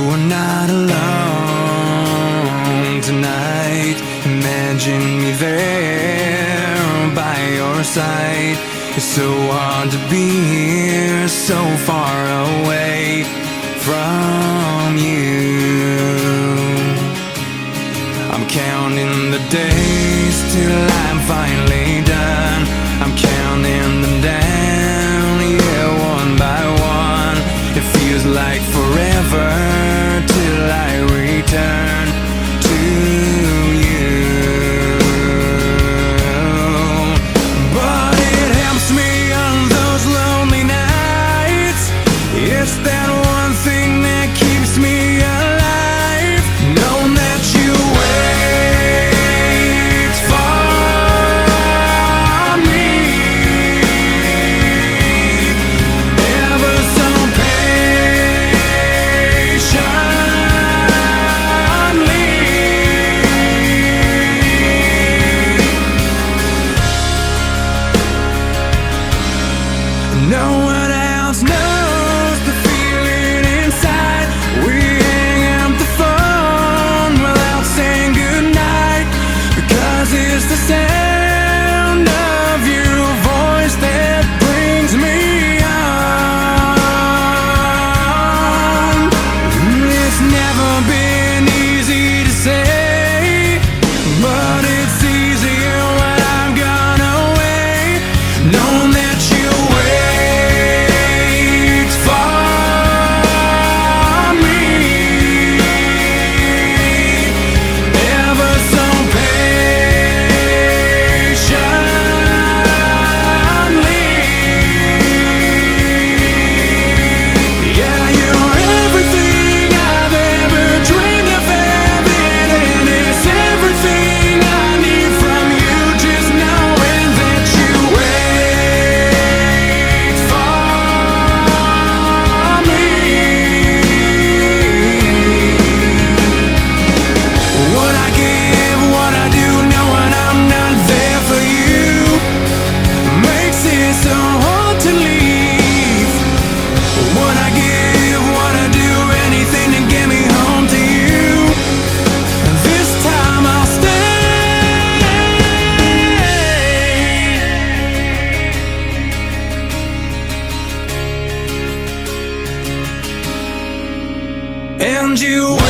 are not alone tonight. Imagine me there by your side. It's so hard to be here, so far away from you. I'm counting the days till I'm finally done. I'm counting them down, yeah, one by one. It feels like forever till I return to you. But it helps me on those lonely nights. It's that one thing that keeps me alive, knowing that you wait for me ever so patiently. No one else knows the feeling inside. We hang up the phone without saying goodnight, because it's the sound of your voice that brings me on. It's never been easy to say, but it's easier when I'm gone away, knowing that you wait for me ever so patiently. Yeah, you're everything I've ever dreamed of having, and it's everything I need from you. Just knowing that you wait for me. What I give, what I do, knowing I'm not there for you, makes it so hard to leave. What I give, what I do, anything to get me home to you. This time I'll stay. And you